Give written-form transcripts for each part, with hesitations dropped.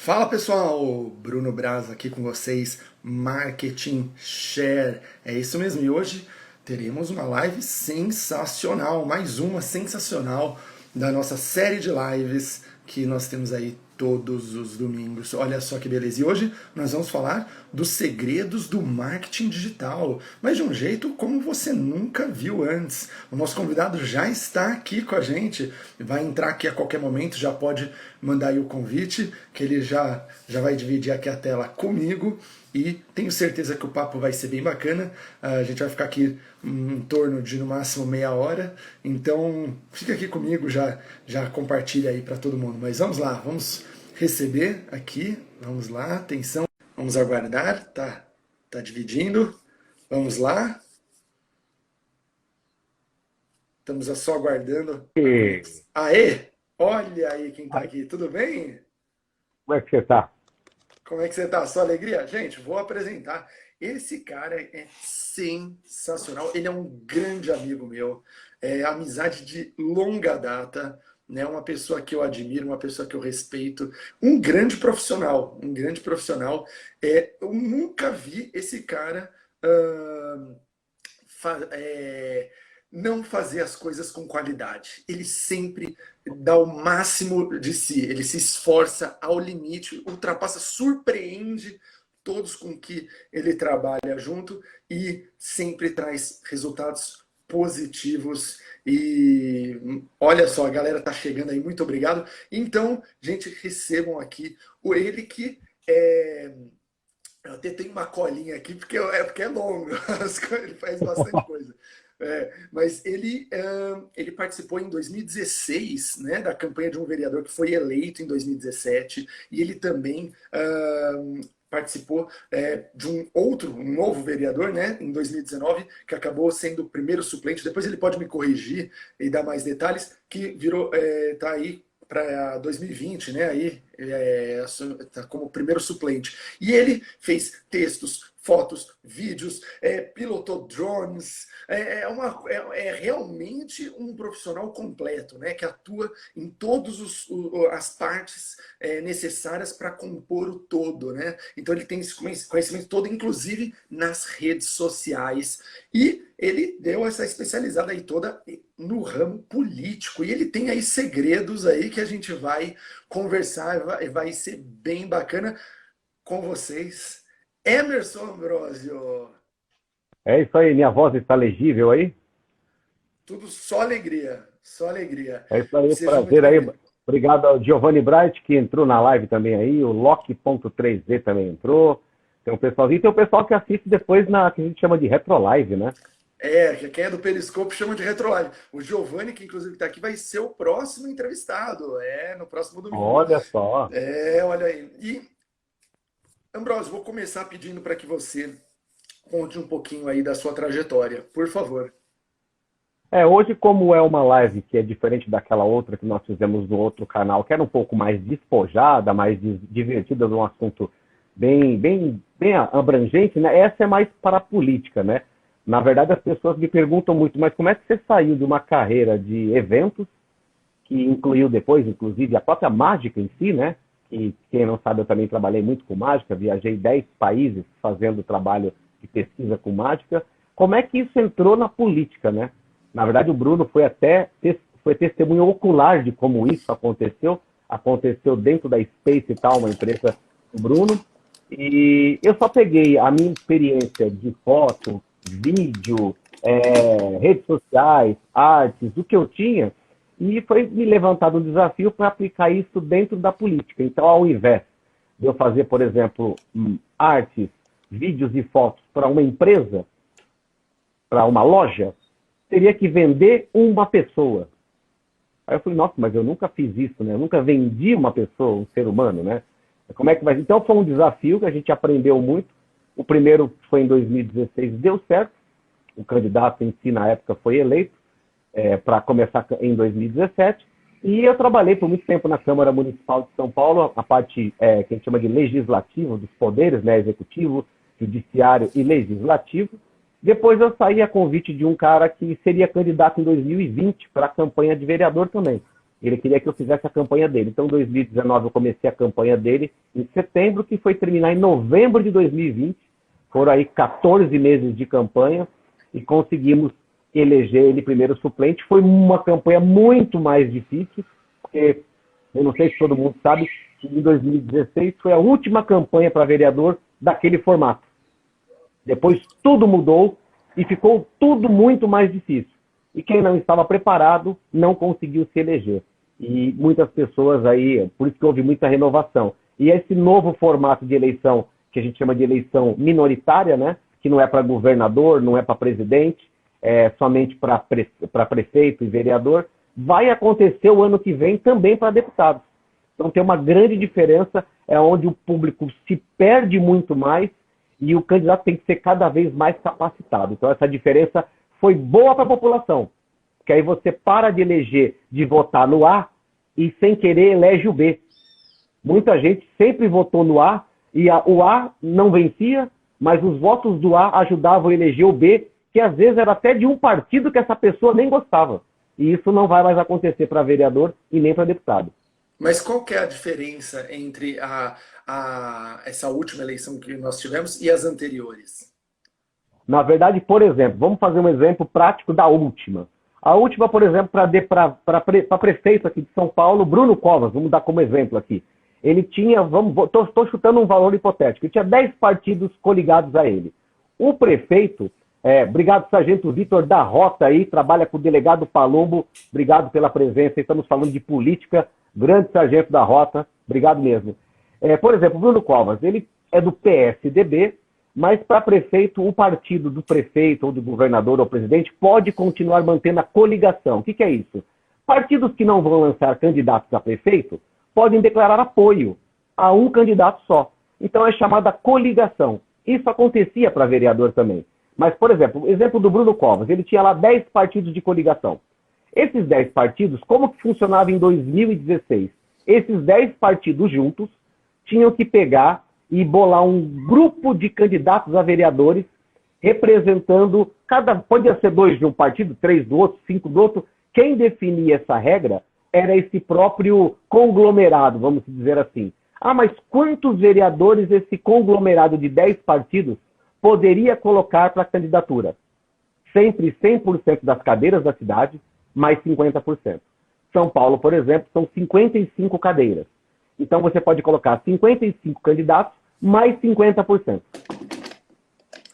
Fala pessoal, Bruno Braz aqui com vocês, Marketing Share. É isso mesmo, e hoje teremos uma live sensacional, mais uma sensacional da nossa série de lives que nós temos aí todos os domingos. Olha só que beleza. E hoje nós vamos falar dos segredos do marketing digital, mas de um jeito como você nunca viu antes. O nosso convidado já está aqui com a gente, vai entrar aqui a qualquer momento, já pode mandar aí o convite, que ele já vai dividir aqui a tela comigo. E tenho certeza que o papo vai ser bem bacana. A gente vai ficar aqui em torno de no máximo meia hora. Então fica aqui comigo, já compartilha aí para todo mundo. Mas vamos lá, vamos receber aqui. Vamos lá, atenção. Vamos aguardar. Tá dividindo. Vamos lá. Estamos só aguardando. E Aê! Olha aí quem tá aqui. Tudo bem? como é que você está? Como é que você tá? Só alegria? Gente, vou apresentar. Esse cara é sensacional. Ele é um grande amigo meu. É amizade de longa data, né? Uma pessoa que eu admiro, uma pessoa que eu respeito. Um grande profissional. Um grande profissional. Eu nunca vi esse cara fa- é, não fazer as coisas com qualidade. Ele sempre dá o máximo de si, ele se esforça ao limite, ultrapassa, surpreende todos com que ele trabalha junto e sempre traz resultados positivos. E olha só, a galera tá chegando aí, muito obrigado. Então, gente, recebam aqui ele que eu até tenho uma colinha aqui, porque é longo, ele faz bastante coisa. Mas ele participou em 2016, né, da campanha de um vereador que foi eleito em 2017, e ele também participou de um novo vereador, né, em 2019, que acabou sendo o primeiro suplente. Depois ele pode me corrigir e dar mais detalhes, que virou, tá aí para 2020, né? Aí tá como primeiro suplente. E ele fez textos, fotos, vídeos, pilotou drones. É realmente um profissional completo, né? Que atua em todas as partes necessárias para compor o todo, né? Então ele tem esse conhecimento todo, inclusive nas redes sociais. E ele deu essa especializada aí toda no ramo político. E ele tem aí segredos aí que a gente vai conversar, vai ser bem bacana com vocês. Emerson Ambrosio, É isso aí, minha voz está legível aí? tudo só alegria, só alegria. É isso aí, Seja muito prazer aí. bem-vindo. Obrigado ao Giovanni Bright, que entrou na live também aí, o Loki.3D também entrou. Tem um pessoalzinho, tem um pessoal que assiste depois na que a gente chama de retrolive, né? Quem é do Periscope chama de Retrolive. O Giovanni, que inclusive está aqui, vai ser o próximo entrevistado, no próximo domingo. Olha só. Olha aí. E, Ambrosio, vou começar pedindo para que você conte um pouquinho aí da sua trajetória, por favor. Hoje, como é uma live que é diferente daquela outra que nós fizemos no outro canal, que era um pouco mais despojada, mais divertida, de um assunto bem abrangente, né? Essa é mais para a política, né? Na verdade, as pessoas me perguntam muito, mas como é que você saiu de uma carreira de eventos, que incluiu depois, inclusive, a própria mágica em si, né? E quem não sabe, eu também trabalhei muito com mágica, viajei 10 países fazendo trabalho de pesquisa com mágica. Como é que isso entrou na política, né? Na verdade, o Bruno foi testemunho ocular de como isso aconteceu. Aconteceu dentro da Space e tal, uma empresa do Bruno. E eu só peguei a minha experiência de foto, vídeo, redes sociais, artes, o que eu tinha, e foi me levantado um desafio para aplicar isso dentro da política. Então, ao invés de eu fazer, por exemplo, artes, vídeos e fotos para uma empresa, para uma loja, teria que vender uma pessoa. Aí eu falei, nossa, mas eu nunca fiz isso, né? Eu nunca vendi uma pessoa, um ser humano, né? Como é que vai? Então foi um desafio que a gente aprendeu muito. O primeiro foi em 2016, deu certo. O candidato em si, na época, foi eleito para começar em 2017. E eu trabalhei por muito tempo na Câmara Municipal de São Paulo, a parte que a gente chama de legislativo, dos poderes, né? Executivo, judiciário e legislativo. Depois eu saí a convite de um cara que seria candidato em 2020 para a campanha de vereador também. Ele queria que eu fizesse a campanha dele. Então, em 2019, eu comecei a campanha dele em setembro, que foi terminar em novembro de 2020. Foram aí 14 meses de campanha e conseguimos eleger ele primeiro suplente. Foi uma campanha muito mais difícil, porque eu não sei se todo mundo sabe que em 2016 foi a última campanha para vereador daquele formato. Depois tudo mudou e ficou tudo muito mais difícil. E quem não estava preparado não conseguiu se eleger. E muitas pessoas aí, por isso que houve muita renovação. E esse novo formato de eleição, que a gente chama de eleição minoritária, né? Que não é para governador, não é para presidente, é somente para prefeito e vereador, vai acontecer o ano que vem também para deputados. Então tem uma grande diferença, é onde o público se perde muito mais e o candidato tem que ser cada vez mais capacitado. Então essa diferença foi boa para a população, porque aí você para de eleger, de votar no A e sem querer elege o B. Muita gente sempre votou no A e o A não vencia, mas os votos do A ajudavam a eleger o B, que às vezes era até de um partido que essa pessoa nem gostava. E isso não vai mais acontecer para vereador e nem para deputado. Mas qual que é a diferença entre essa última eleição que nós tivemos e as anteriores? Na verdade, por exemplo, vamos fazer um exemplo prático da última. A última, por exemplo, para prefeito aqui de São Paulo, Bruno Covas, vamos dar como exemplo aqui. Ele tinha, estou chutando um valor hipotético, ele tinha 10 partidos coligados a ele. O prefeito, obrigado, Sargento Vitor da Rota aí, trabalha com o delegado Palumbo, obrigado pela presença, estamos falando de política, grande Sargento da Rota, obrigado mesmo. Por exemplo, Bruno Covas, ele é do PSDB, mas para prefeito, o partido do prefeito ou do governador ou presidente pode continuar mantendo a coligação. O que é isso? Partidos que não vão lançar candidatos a prefeito podem declarar apoio a um candidato só. Então é chamada coligação. Isso acontecia para vereador também. Mas, por exemplo, o exemplo do Bruno Covas, ele tinha lá 10 partidos de coligação. Esses 10 partidos, como que funcionava em 2016? Esses 10 partidos juntos tinham que pegar e bolar um grupo de candidatos a vereadores representando, podia ser 2 de um partido, 3 do outro, 5 do outro. Quem definia essa regra era esse próprio conglomerado, vamos dizer assim. Mas quantos vereadores esse conglomerado de 10 partidos poderia colocar para a candidatura? Sempre 100% das cadeiras da cidade, mais 50%. São Paulo, por exemplo, são 55 cadeiras. Então você pode colocar 55 candidatos mais 50%.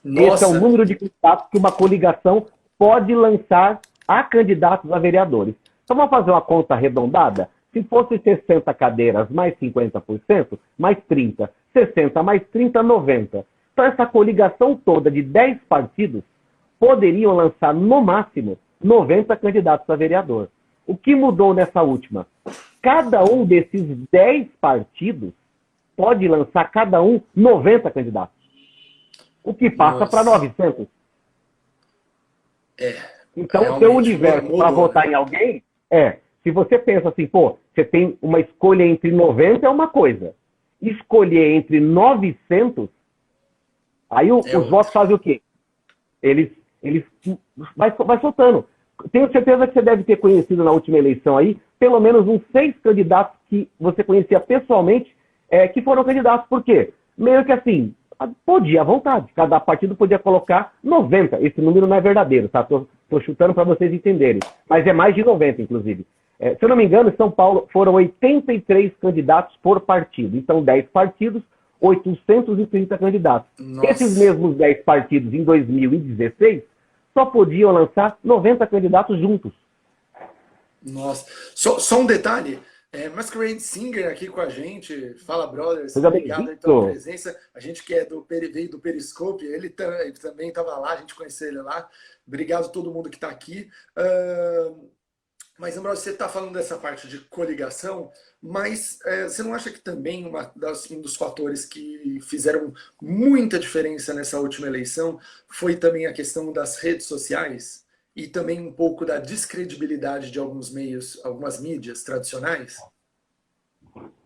Nossa. Esse é o número de candidatos que uma coligação pode lançar a candidatos a vereadores. Então vamos fazer uma conta arredondada? Se fosse 60 cadeiras mais 50%, mais 30. 60 mais 30, 90. Então essa coligação toda de 10 partidos poderiam lançar no máximo 90 candidatos a vereador. O que mudou nessa última? Cada um desses 10 partidos pode lançar cada um 90 candidatos. O que passa para 900. Então, o seu universo para votar em alguém se você pensa assim, você tem uma escolha entre 90 é uma coisa. Escolher entre 900, aí os votos fazem o quê? Eles vai soltando. Tenho certeza que você deve ter conhecido na última eleição aí, pelo menos uns 6 candidatos que você conhecia pessoalmente, que foram candidatos. Por quê? Meio que assim, podia à vontade. Cada partido podia colocar 90. Esse número não é verdadeiro, tá? Tô chutando para vocês entenderem. Mas é mais de 90, inclusive. Se eu não me engano, em São Paulo foram 83 candidatos por partido. Então, 10 partidos, 830 candidatos. Nossa. Esses mesmos 10 partidos, em 2016, só podiam lançar 90 candidatos juntos. Nossa. Só um detalhe. Masquerade Singer aqui com a gente. Fala, brothers. Seja Obrigado bem-vindo. pela presença. A gente que veio do Periscope, ele também estava lá, a gente conheceu ele lá. Obrigado a todo mundo que está aqui. Mas, Ambrosio, você está falando dessa parte de coligação, mas você não acha que também um dos fatores que fizeram muita diferença nessa última eleição foi também a questão das redes sociais? E também um pouco da descredibilidade de alguns meios, algumas mídias tradicionais?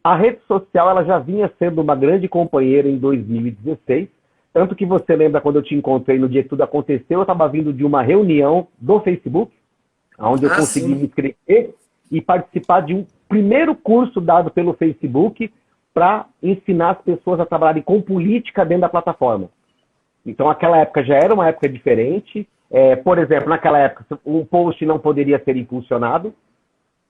A rede social ela já vinha sendo uma grande companheira em 2016, tanto que você lembra quando eu te encontrei no dia que tudo aconteceu, eu estava vindo de uma reunião do Facebook, onde eu consegui me inscrever, e participar de um primeiro curso dado pelo Facebook para ensinar as pessoas a trabalharem com política dentro da plataforma. Então, aquela época já era uma época diferente. Por exemplo, naquela época, um post não poderia ser impulsionado.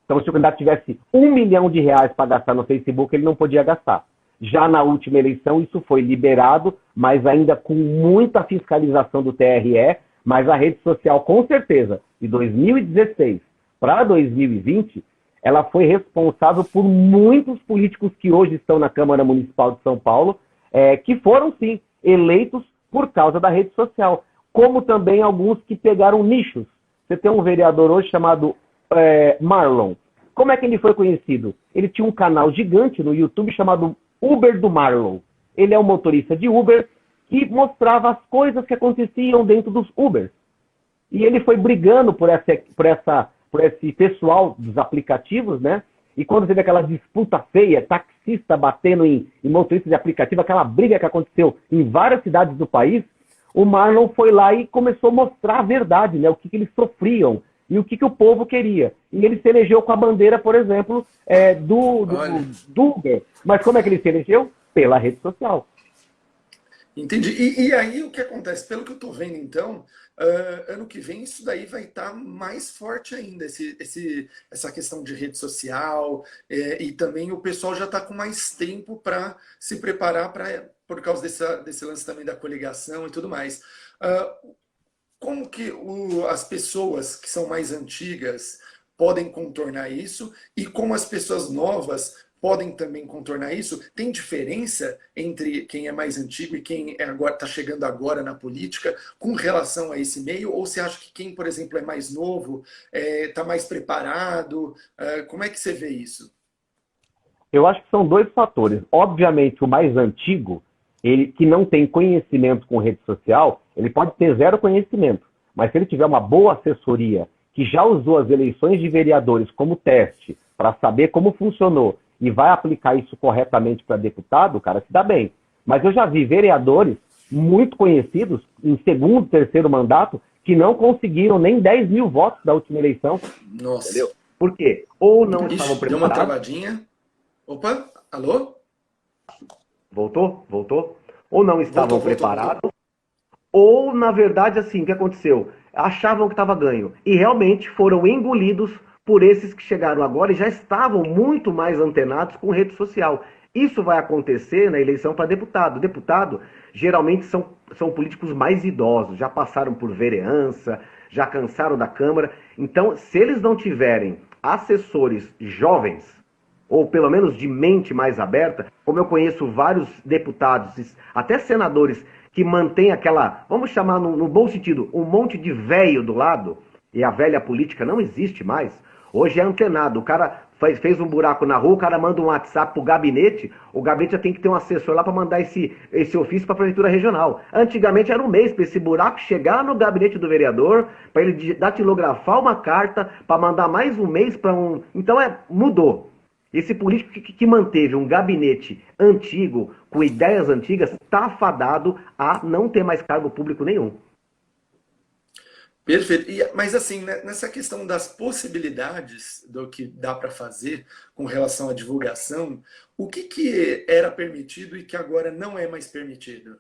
Então, se o candidato tivesse R$1 milhão para gastar no Facebook, ele não podia gastar. Já na última eleição, isso foi liberado, mas ainda com muita fiscalização do TRE, mas a rede social, com certeza, de 2016 para 2020, ela foi responsável por muitos políticos que hoje estão na Câmara Municipal de São Paulo, que foram, sim, eleitos por causa da rede social. Como também alguns que pegaram nichos. Você tem um vereador hoje chamado Marlon. Como é que ele foi conhecido? Ele tinha um canal gigante no YouTube chamado Uber do Marlon. Ele é um motorista de Uber que mostrava as coisas que aconteciam dentro dos Ubers. E ele foi brigando por esse pessoal dos aplicativos, né? E quando teve aquela disputa feia, taxista batendo em motorista de aplicativo, aquela briga que aconteceu em várias cidades do país, o Marlon foi lá e começou a mostrar a verdade, né? O que eles sofriam e o que o povo queria. E ele se elegeu com a bandeira, por exemplo, do Uber. Mas como é que ele se elegeu? Pela rede social. Entendi. E aí o que acontece? Pelo que eu estou vendo, então, ano que vem isso daí vai estar mais forte ainda, essa questão de rede social, e também o pessoal já está com mais tempo para se preparar por causa desse lance também da coligação e tudo mais. Como que as pessoas que são mais antigas podem contornar isso e como as pessoas novas podem também contornar isso? Tem diferença entre quem é mais antigo e quem está chegando agora na política com relação a esse meio? Ou você acha que quem, por exemplo, é mais novo, está mais preparado? Como é que você vê isso? Eu acho que são dois fatores. Obviamente, o mais antigo, ele que não tem conhecimento com rede social, ele pode ter zero conhecimento. Mas se ele tiver uma boa assessoria, que já usou as eleições de vereadores como teste, para saber como funcionou, e vai aplicar isso corretamente para deputado, o cara se dá bem. Mas eu já vi vereadores muito conhecidos, em segundo, terceiro mandato, que não conseguiram nem 10 mil votos da última eleição. Nossa. Entendeu? Por quê? Ou não estavam preparados. Deu uma travadinha. Opa, alô? Voltou? Ou não estavam preparados, ou, na verdade, assim, o que aconteceu? Achavam que estava ganho. E realmente foram engolidos por esses que chegaram agora e já estavam muito mais antenados com rede social. Isso vai acontecer na eleição para deputado. Deputado, geralmente, são políticos mais idosos, já passaram por vereança, já cansaram da Câmara. Então, se eles não tiverem assessores jovens, ou pelo menos de mente mais aberta, como eu conheço vários deputados, até senadores, que mantêm aquela, vamos chamar no bom sentido, um monte de velho do lado, e a velha política não existe mais. Hoje é antenado, o cara fez um buraco na rua, o cara manda um WhatsApp pro gabinete, o gabinete já tem que ter um assessor lá para mandar esse ofício para a prefeitura regional. Antigamente era um mês para esse buraco chegar no gabinete do vereador, para ele datilografar uma carta, para mandar mais um mês para um... Então mudou. Esse político que manteve um gabinete antigo, com ideias antigas, está fadado a não ter mais cargo público nenhum. Perfeito. Mas assim, né, nessa questão das possibilidades do que dá para fazer com relação à divulgação, o que era permitido e que agora não é mais permitido?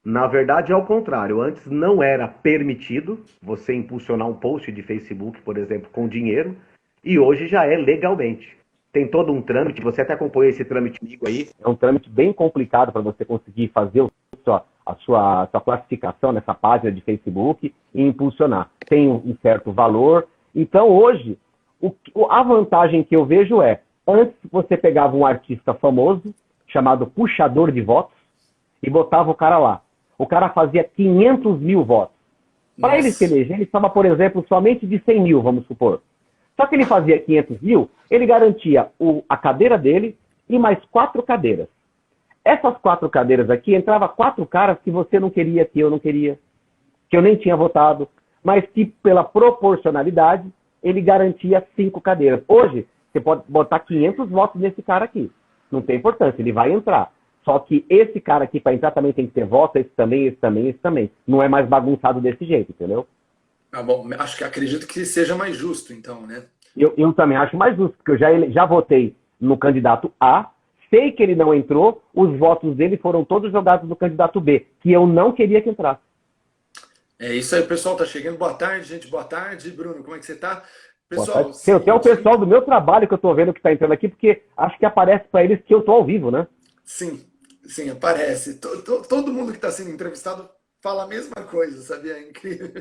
Na verdade, é ao contrário. Antes não era permitido você impulsionar um post de Facebook, por exemplo, com dinheiro, e hoje já é legalmente. Tem todo um trâmite, você até acompanha esse trâmite comigo aí. É um trâmite bem complicado para você conseguir fazer a sua classificação nessa página de Facebook e impulsionar. Tem um certo valor. Então, hoje, a vantagem que eu vejo antes você pegava um artista famoso, chamado puxador de votos, e botava o cara lá. O cara fazia 500 mil votos. Para ele se eleger, ele estava, por exemplo, somente de 100 mil, vamos supor. Só que ele fazia 500 mil, ele garantia a cadeira dele e mais 4 cadeiras. Essas 4 cadeiras aqui, entrava 4 caras que você não queria, que eu não queria, que eu nem tinha votado, mas que pela proporcionalidade, ele garantia 5 cadeiras. Hoje, você pode botar 500 votos nesse cara aqui. Não tem importância, ele vai entrar. Só que esse cara aqui, para entrar, também tem que ter voto, esse também, esse também, esse também. Não é mais bagunçado desse jeito, entendeu? Ah, bom, acredito que seja mais justo, então, né? Eu também acho mais justo, porque eu já votei no candidato A, sei que ele não entrou, os votos dele foram todos jogados no candidato B, que eu não queria que entrasse. É isso aí, pessoal. Tá chegando. Boa tarde, gente. Boa tarde, Bruno. Como é que você tá? Boa Pessoal, tarde. Tem até o seguinte. pessoal do meu trabalho que eu tô vendo que tá entrando aqui, porque acho que aparece para eles que eu tô ao vivo, né? Sim, sim, aparece. Todo mundo que está sendo entrevistado fala a mesma coisa, sabia? É incrível.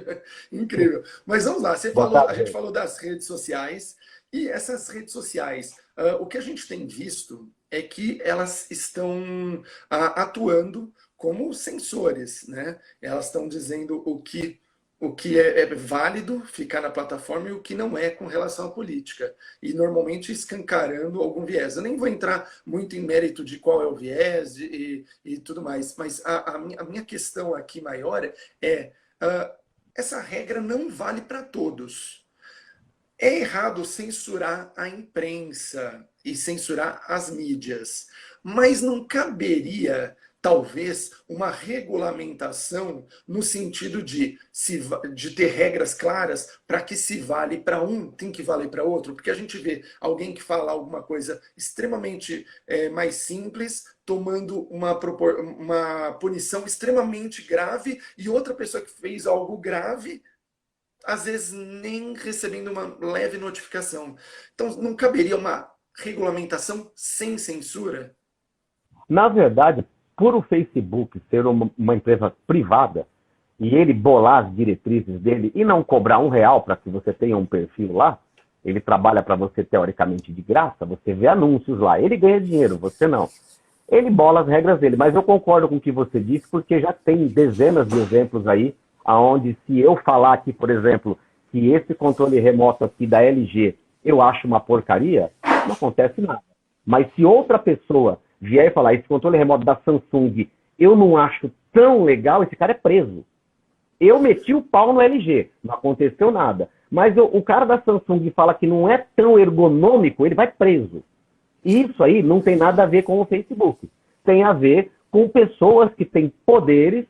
Incrível. Mas vamos lá, Boa a tarde, gente gente. falou das redes sociais, e essas redes sociais, o que a gente tem visto é que elas estão atuando como sensores, né? Elas estão dizendo o que é válido ficar na plataforma e o que não é com relação à política. E normalmente escancarando algum viés. Eu nem vou entrar muito em mérito de qual é o viés e tudo mais, mas a minha questão aqui maior é: essa regra não vale para todos. É errado censurar a imprensa e censurar as mídias, mas não caberia, talvez, uma regulamentação no sentido de ter regras claras para que se vale para um, tem que valer para outro, porque a gente vê alguém que fala alguma coisa extremamente mais simples, tomando uma punição extremamente grave, e outra pessoa que fez algo grave às vezes nem recebendo uma leve notificação. Então, não caberia uma regulamentação sem censura? Na verdade, por o Facebook ser uma empresa privada e ele bolar as diretrizes dele e não cobrar R$ 1 para que você tenha um perfil lá, ele trabalha para você teoricamente de graça, você vê anúncios lá, ele ganha dinheiro, você não. Ele bola as regras dele, mas eu concordo com o que você disse, porque já tem dezenas de exemplos aí, aonde se eu falar aqui, por exemplo, que esse controle remoto aqui da LG eu acho uma porcaria, não acontece nada. Mas se outra pessoa vier e falar, esse controle remoto da Samsung eu não acho tão legal, esse cara é preso. Eu meti o pau no LG, não aconteceu nada. Mas o cara da Samsung fala que não é tão ergonômico, ele vai preso. E isso aí não tem nada a ver com o Facebook. Tem a ver com pessoas que têm poderes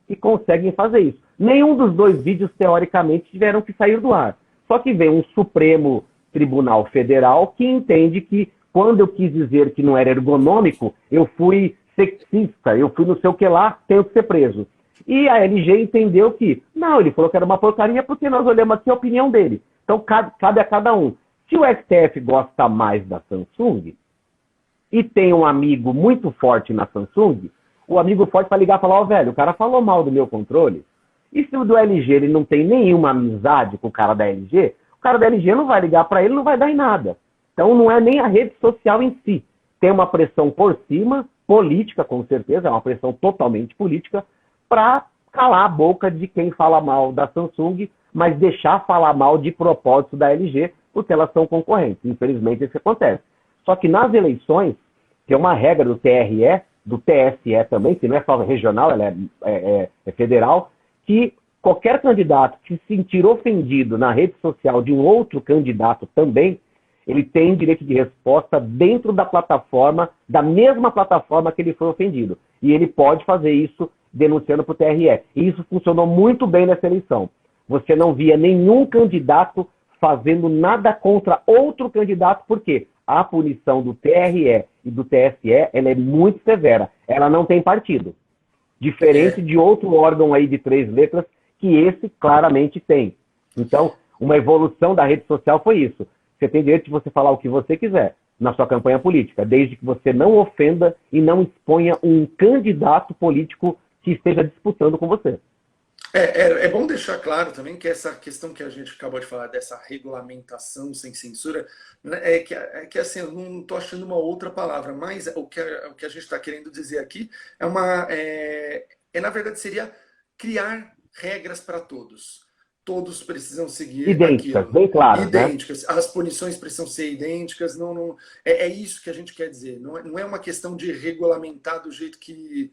e conseguem fazer isso. Nenhum dos dois vídeos, teoricamente, tiveram que sair do ar. Só que vem um Supremo Tribunal Federal que entende que, quando eu quis dizer que não era ergonômico, eu fui sexista, eu fui não sei o que lá, tenho que ser preso. E a LG entendeu que, não, ele falou que era uma porcaria porque nós olhamos aqui a opinião dele. Então, cabe a cada um. Se o STF gosta mais da Samsung e tem um amigo muito forte na Samsung, o amigo forte vai ligar e falar, velho, o cara falou mal do meu controle. E se o do LG ele não tem nenhuma amizade com o cara da LG, o cara da LG não vai ligar para ele, não vai dar em nada. Então não é nem a rede social em si. Tem uma pressão por cima, política com certeza, é uma pressão totalmente política, para calar a boca de quem fala mal da Samsung, mas deixar falar mal de propósito da LG, porque elas são concorrentes. Infelizmente isso acontece. Só que nas eleições, tem uma regra do TRE, do TSE também, que não é só regional, ela é federal, que qualquer candidato que se sentir ofendido na rede social de um outro candidato também, ele tem direito de resposta dentro da plataforma, da mesma plataforma que ele foi ofendido. E ele pode fazer isso denunciando para o TRE. E isso funcionou muito bem nessa eleição. Você não via nenhum candidato fazendo nada contra outro candidato, por quê? A punição do TRE e do TSE, ela é muito severa. Ela não tem partido. Diferente de outro órgão aí de 3 letras, que esse claramente tem. Então, uma evolução da rede social foi isso. Você tem direito de você falar o que você quiser na sua campanha política, desde que você não ofenda e não exponha um candidato político que esteja disputando com você. É bom deixar claro também que essa questão que a gente acabou de falar, dessa regulamentação sem censura, né, é que assim, eu não estou achando uma outra palavra, mas o que a gente está querendo dizer aqui na verdade, seria criar regras para todos. Todos precisam seguir Idênticas, aquilo. bem claras, né? Idênticas. As punições precisam ser idênticas. É isso que a gente quer dizer. Não é uma questão de regulamentar do jeito que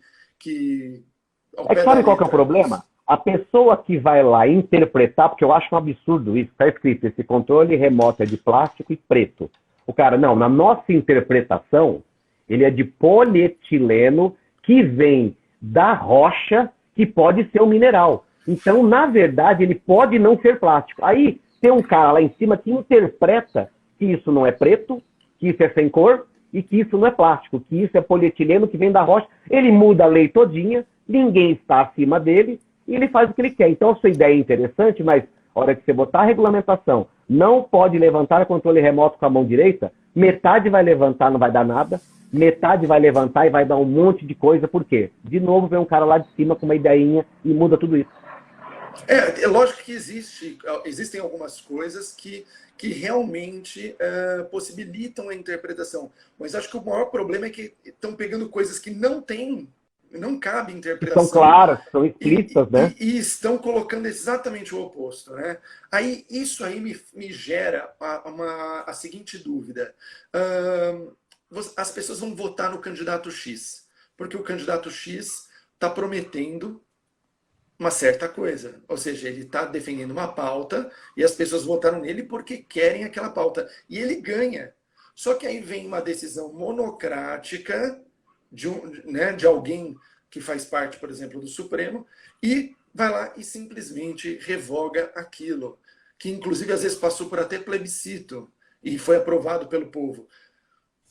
ao É que pé da sabe qual que é o letra. problema? A pessoa que vai lá interpretar, porque eu acho um absurdo isso, está escrito, esse controle remoto é de plástico e preto. O cara, não, na nossa interpretação, ele é de polietileno que vem da rocha, que pode ser um mineral. Então, na verdade, ele pode não ser plástico. Aí, ter um cara lá em cima que interpreta que isso não é preto, que isso é sem cor e que isso não é plástico, que isso é polietileno que vem da rocha. Ele muda a lei todinha, ninguém está acima dele e ele faz o que ele quer. Então, a sua ideia é interessante, mas a hora que você botar a regulamentação, não pode levantar controle remoto com a mão direita, metade vai levantar, não vai dar nada, metade vai levantar e vai dar um monte de coisa. Por quê? De novo, vem um cara lá de cima com uma ideinha e muda tudo isso. É lógico que existem algumas coisas que realmente possibilitam a interpretação. Mas acho que o maior problema é que estão pegando coisas que não cabe interpretação. São claras, são explícitas, né? E estão colocando exatamente o oposto, né? Isso aí me gera a seguinte dúvida. As pessoas vão votar no candidato X, porque o candidato X está prometendo uma certa coisa. Ou seja, ele está defendendo uma pauta e as pessoas votaram nele porque querem aquela pauta. E ele ganha. Só que aí vem uma decisão monocrática de alguém que faz parte, por exemplo, do Supremo, e vai lá e simplesmente revoga aquilo, que inclusive às vezes passou por até plebiscito e foi aprovado pelo povo.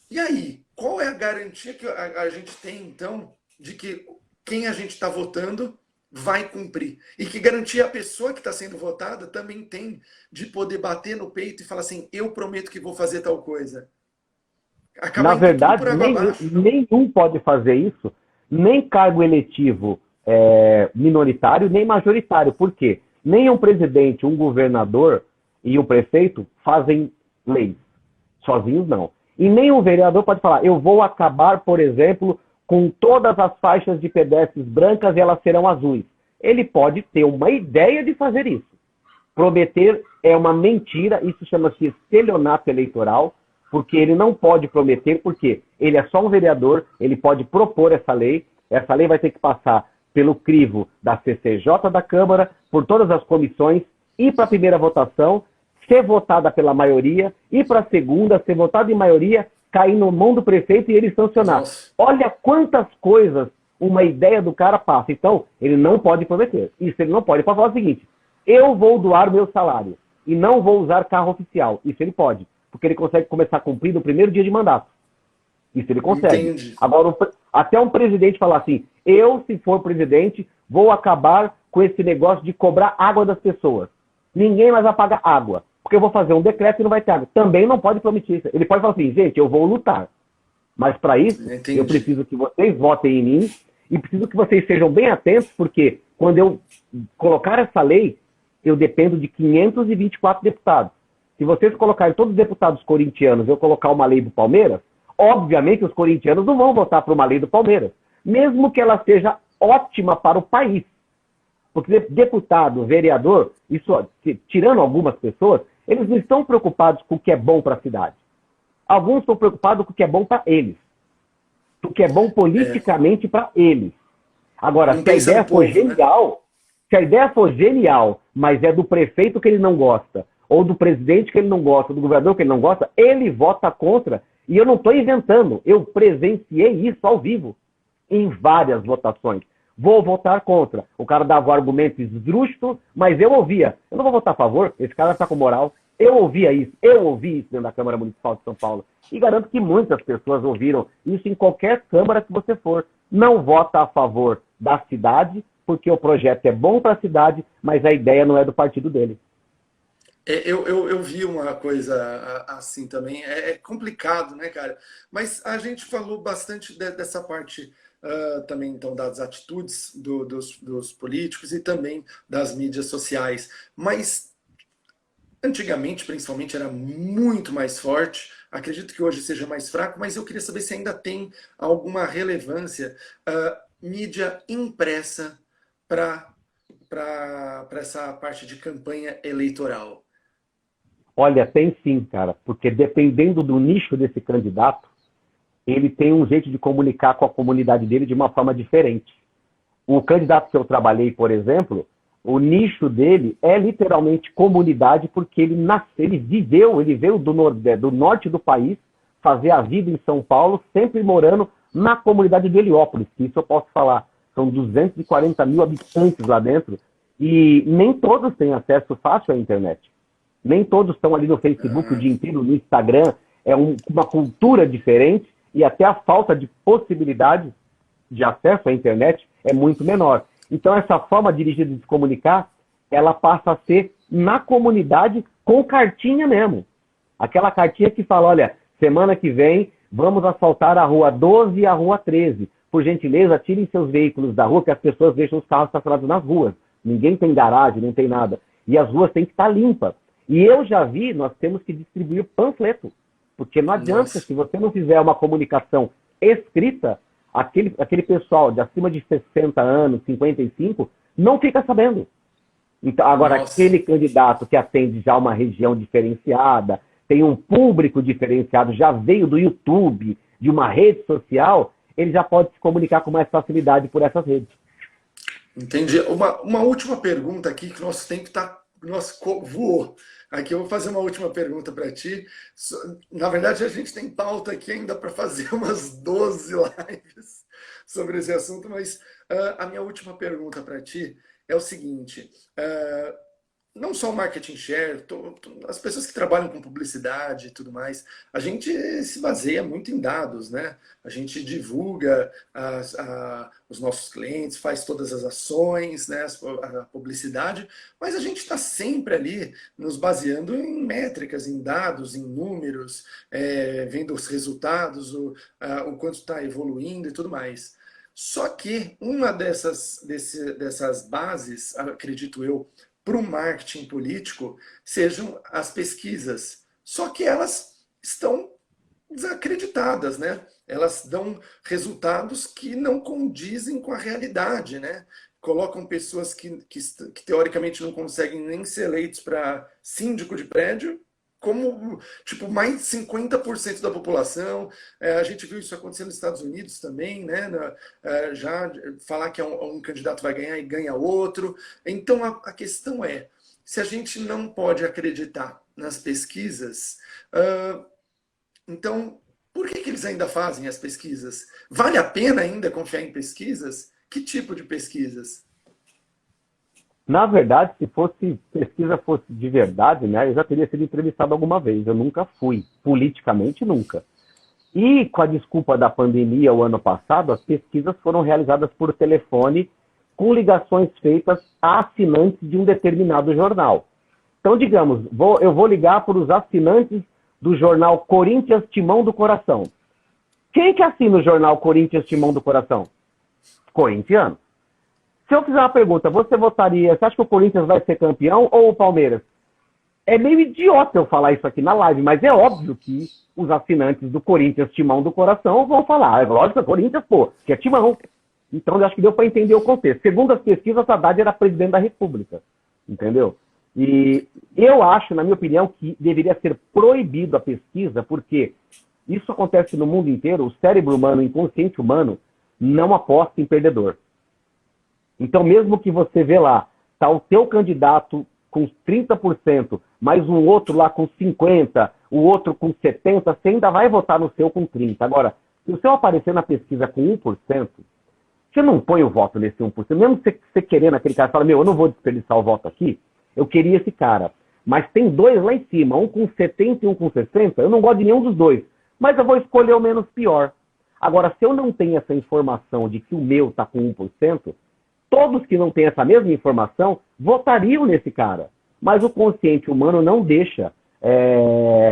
E aí, qual é a garantia que a gente tem, então, de que quem a gente está votando vai cumprir? E que garantia a pessoa que está sendo votada também tem de poder bater no peito e falar assim, eu prometo que vou fazer tal coisa? Na verdade, nenhum pode fazer isso, nem cargo eletivo minoritário, nem majoritário. Por quê? Nem um presidente, um governador e um prefeito fazem leis. Sozinhos, não. E nem um vereador pode falar, eu vou acabar, por exemplo, com todas as faixas de pedestres brancas e elas serão azuis. Ele pode ter uma ideia de fazer isso. Prometer é uma mentira, isso chama-se estelionato eleitoral, porque ele não pode prometer, porque ele é só um vereador, ele pode propor essa lei vai ter que passar pelo crivo da CCJ da Câmara, por todas as comissões, ir para a primeira votação, ser votada pela maioria, ir para a segunda, ser votada em maioria, cair na mão do prefeito e ele sancionar. Nossa. Olha quantas coisas uma ideia do cara passa. Então, ele não pode prometer. Isso ele não pode. Ele pode falar o seguinte, eu vou doar meu salário e não vou usar carro oficial. Isso ele pode. Porque ele consegue começar a cumprir no primeiro dia de mandato. Isso ele consegue. Entendi. Agora, até um presidente falar assim, eu, se for presidente, vou acabar com esse negócio de cobrar água das pessoas. Ninguém mais vai pagar água, porque eu vou fazer um decreto e não vai ter água. Também não pode prometer isso. Ele pode falar assim, gente, eu vou lutar. Mas para isso, Entendi. Eu preciso que vocês votem em mim e preciso que vocês sejam bem atentos, porque quando eu colocar essa lei, eu dependo de 524 deputados. Se vocês colocarem todos os deputados corintianos, eu colocar uma lei do Palmeiras, obviamente os corintianos não vão votar por uma lei do Palmeiras, mesmo que ela seja ótima para o país. Porque deputado, vereador, isso, tirando algumas pessoas, eles não estão preocupados com o que é bom para a cidade. Alguns estão preocupados com o que é bom para eles. O que é bom politicamente para eles. Agora, se a ideia for genial, se a ideia for genial, mas é do prefeito que ele não gosta, ou do presidente que ele não gosta, do governador que ele não gosta, ele vota contra. E eu não estou inventando, eu presenciei isso ao vivo, em várias votações. Vou votar contra. O cara dava o argumento esdrúxulo, mas eu ouvia. Eu não vou votar a favor, esse cara está com moral. Eu ouvi isso dentro da Câmara Municipal de São Paulo. E garanto que muitas pessoas ouviram isso em qualquer Câmara que você for. Não vota a favor da cidade, porque o projeto é bom para a cidade, mas a ideia não é do partido dele. Eu vi uma coisa assim também, é complicado, né, cara? Mas a gente falou bastante dessa parte também, então, das atitudes dos políticos e também das mídias sociais. Mas, antigamente, principalmente, era muito mais forte. Acredito que hoje seja mais fraco, mas eu queria saber se ainda tem alguma relevância mídia impressa para essa parte de campanha eleitoral. Olha, tem sim, cara, porque dependendo do nicho desse candidato, ele tem um jeito de comunicar com a comunidade dele de uma forma diferente. O candidato que eu trabalhei, por exemplo, o nicho dele é literalmente comunidade, porque ele nasceu, ele veio do norte do país, fazer a vida em São Paulo, sempre morando na comunidade de Heliópolis, que isso eu posso falar. São 240 mil habitantes lá dentro, e nem todos têm acesso fácil à internet. Nem todos estão ali no Facebook o dia inteiro, no Instagram. É uma cultura diferente e até a falta de possibilidade de acesso à internet é muito menor. Então, essa forma dirigida de se comunicar, ela passa a ser na comunidade com cartinha mesmo. Aquela cartinha que fala, olha, semana que vem vamos asfaltar a rua 12 e a rua 13. Por gentileza, tirem seus veículos da rua, que as pessoas deixam os carros estacionados nas ruas. Ninguém tem garagem, não tem nada. E as ruas têm que estar limpas. E eu já vi, nós temos que distribuir panfleto. Porque não adianta, se você não fizer uma comunicação escrita, aquele pessoal de acima de 60 anos, 55, não fica sabendo. Então, agora, aquele candidato que atende já uma região diferenciada, tem um público diferenciado, já veio do YouTube, de uma rede social, ele já pode se comunicar com mais facilidade por essas redes. Entendi. Uma última pergunta aqui, que nosso tempo voou. Aqui eu vou fazer uma última pergunta para ti. Na verdade, a gente tem pauta aqui ainda para fazer umas 12 lives sobre esse assunto, mas a minha última pergunta para ti é o seguinte: não só o marketing share, as pessoas que trabalham com publicidade e tudo mais, a gente se baseia muito em dados, né? A gente divulga os nossos clientes, faz todas as ações, né? A publicidade, mas a gente está sempre ali nos baseando em métricas, em dados, em números, vendo os resultados, o quanto está evoluindo e tudo mais. Só que uma dessas bases, acredito eu, para o marketing político, sejam as pesquisas. Só que elas estão desacreditadas, né? Elas dão resultados que não condizem com a realidade, né? Colocam pessoas que teoricamente não conseguem nem ser eleitos para síndico de prédio, como tipo mais de 50% da população. A gente viu isso acontecendo nos Estados Unidos também, né? Já falar que um candidato vai ganhar e ganha outro. Então a questão é, se a gente não pode acreditar nas pesquisas, então por que eles ainda fazem as pesquisas? Vale a pena ainda confiar em pesquisas? Que tipo de pesquisas? Na verdade, se pesquisa fosse de verdade, né, eu já teria sido entrevistado alguma vez. Eu nunca fui, politicamente nunca. E com a desculpa da pandemia o ano passado, as pesquisas foram realizadas por telefone com ligações feitas a assinantes de um determinado jornal. Então, digamos, eu vou ligar para os assinantes do jornal Corinthians Timão do Coração. Quem que assina o jornal Corinthians Timão do Coração? Corintiano. Se eu fizer uma pergunta, você acha que o Corinthians vai ser campeão ou o Palmeiras? É meio idiota eu falar isso aqui na live, mas é óbvio que os assinantes do Corinthians Timão do Coração vão falar. É lógico, é Corinthians, pô, que é Timão. Então, eu acho que deu para entender o contexto. Segundo as pesquisas, Haddad era presidente da República, entendeu? E eu acho, na minha opinião, que deveria ser proibido a pesquisa, porque isso acontece no mundo inteiro. O cérebro humano, o inconsciente humano, não aposta em perdedor. Então, mesmo que você vê lá, tá o teu candidato com 30%, mais um outro lá com 50%, o outro com 70%, você ainda vai votar no seu com 30%. Agora, se o seu aparecer na pesquisa com 1%, você não põe o voto nesse 1%. Mesmo você querendo aquele cara, fala, eu não vou desperdiçar o voto aqui, eu queria esse cara. Mas tem dois lá em cima, um com 70% e um com 60%, eu não gosto de nenhum dos dois, mas eu vou escolher o menos pior. Agora, se eu não tenho essa informação de que o meu está com 1%, todos que não têm essa mesma informação votariam nesse cara. Mas o consciente humano não deixa.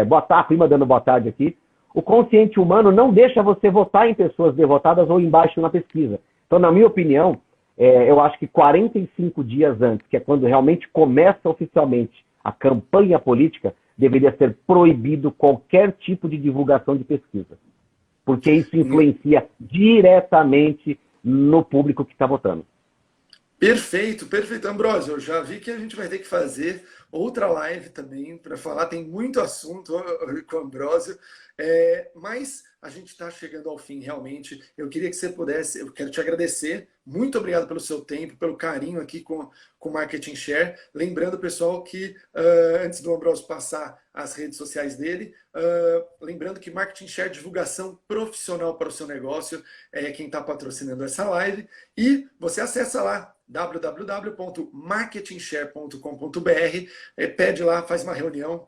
Boa tarde, prima dando boa tarde aqui. O consciente humano não deixa você votar em pessoas derrotadas ou embaixo na pesquisa. Então, na minha opinião, eu acho que 45 dias antes, que é quando realmente começa oficialmente a campanha política, deveria ser proibido qualquer tipo de divulgação de pesquisa. Porque isso influencia diretamente no público que está votando. Perfeito, perfeito, Ambrósio. Eu já vi que a gente vai ter que fazer outra live também para falar. Tem muito assunto com o Ambrósio, mas a gente está chegando ao fim, realmente. Eu queria que você pudesse, eu quero te agradecer. Muito obrigado pelo seu tempo, pelo carinho aqui com o Marketing Share. Lembrando, pessoal, que antes do Ambrósio passar as redes sociais dele, lembrando que Marketing Share, divulgação profissional para o seu negócio, é quem está patrocinando essa live. E você acessa lá www.marketingshare.com.br. pede lá, faz uma reunião,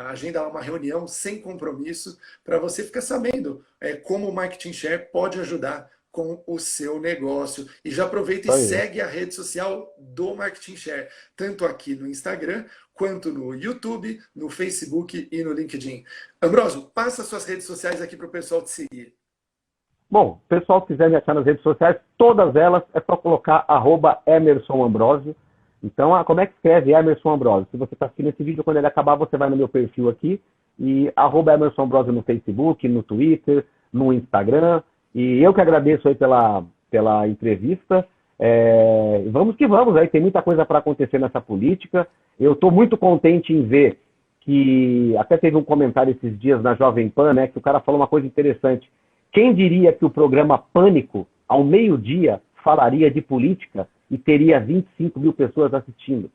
agenda lá uma reunião sem compromisso, para você ficar sabendo como o Marketing Share pode ajudar com o seu negócio. E já aproveita e segue a rede social do Marketing Share, tanto aqui no Instagram, quanto no YouTube, no Facebook e no LinkedIn. Ambrósio, passa suas redes sociais aqui para o pessoal te seguir. Bom, se o pessoal quiser me achar nas redes sociais, todas elas é só colocar @EmersonAmbrosio. Então, como é que escreve Emerson Ambrosio? Se você está assistindo esse vídeo, quando ele acabar, você vai no meu perfil aqui, e @Emerson Ambrosio no Facebook, no Twitter, no Instagram. E eu que agradeço aí pela entrevista. Vamos que vamos, aí tem muita coisa para acontecer nessa política. Eu estou muito contente em ver que, até teve um comentário esses dias na Jovem Pan, né, que o cara falou uma coisa interessante. Quem diria que o programa Pânico, ao meio-dia, falaria de política e teria 25 mil pessoas assistindo?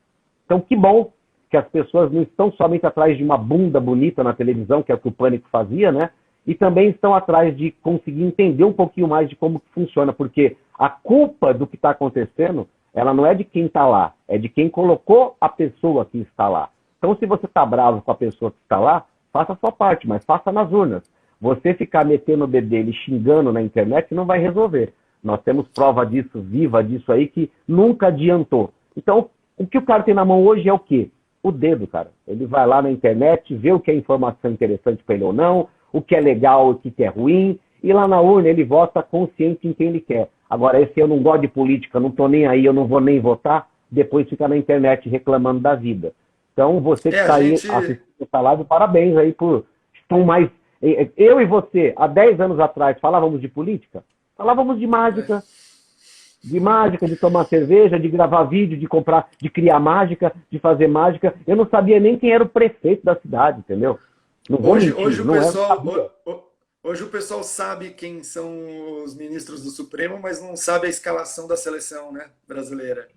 Então, que bom que as pessoas não estão somente atrás de uma bunda bonita na televisão, que é o que o Pânico fazia, né? E também estão atrás de conseguir entender um pouquinho mais de como funciona, porque a culpa do que está acontecendo, ela não é de quem está lá, é de quem colocou a pessoa que está lá. Então, se você está bravo com a pessoa que está lá, faça a sua parte, mas faça nas urnas. Você ficar metendo o bedelho e xingando na internet não vai resolver. Nós temos prova disso, viva disso aí, que nunca adiantou. Então, o que o cara tem na mão hoje é o quê? O dedo, cara. Ele vai lá na internet, vê o que é informação interessante para ele ou não, o que é legal, o que é ruim, e lá na urna ele vota consciente em quem ele quer. Agora, esse eu não gosto de política, não estou nem aí, eu não vou nem votar, depois fica na internet reclamando da vida. Então, você que está aí assistindo essa live, parabéns aí por... Estão mais... Eu e você, há 10 anos atrás, falávamos de política? Falávamos de mágica. De mágica, de tomar cerveja, de gravar vídeo, de comprar, de criar mágica, de fazer mágica. Eu não sabia nem quem era o prefeito da cidade, entendeu? Não vou mentir, hoje o pessoal sabe quem são os ministros do Supremo, mas não sabe a escalação da seleção, né, brasileira.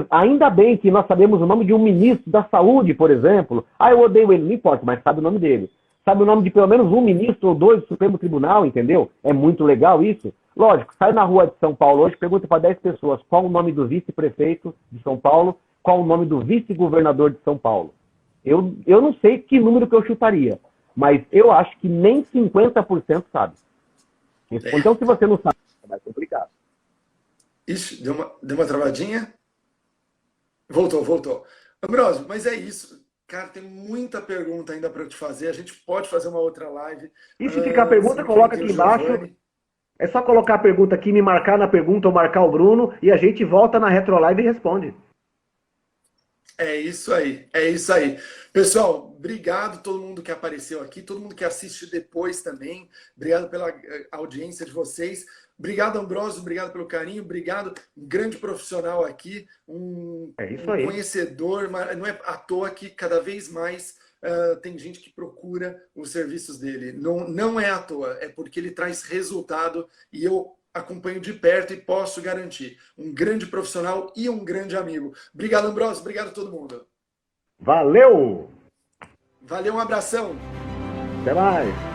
Ainda bem que nós sabemos o nome de um ministro da saúde, por exemplo. Eu odeio ele, não importa, mas sabe o nome dele. Sabe o nome de pelo menos um ministro ou dois do Supremo Tribunal, entendeu? É muito legal isso. Lógico, sai na rua de São Paulo hoje, pergunta para 10 pessoas qual o nome do vice-prefeito de São Paulo, qual o nome do vice-governador de São Paulo. Eu não sei que número que eu chutaria, mas eu acho que nem 50% sabe. Então, se você não sabe, vai complicado. Ixi, deu uma travadinha? Voltou. Ambrósio, mas é isso. Cara, tem muita pergunta ainda para eu te fazer. A gente pode fazer uma outra live. E se ficar pergunta, coloca aqui embaixo. É só colocar a pergunta aqui, me marcar na pergunta ou marcar o Bruno, e a gente volta na Retrolive e responde. É isso aí. Pessoal, obrigado a todo mundo que apareceu aqui, todo mundo que assiste depois também. Obrigado pela audiência de vocês. Obrigado, Ambrósio, obrigado pelo carinho, obrigado, um grande profissional aqui, um conhecedor, mas não é à toa que cada vez mais tem gente que procura os serviços dele. Não é à toa, é porque ele traz resultado e eu acompanho de perto e posso garantir. Um grande profissional e um grande amigo. Obrigado, Ambrósio, obrigado a todo mundo. Valeu! Valeu, um abração. Até mais.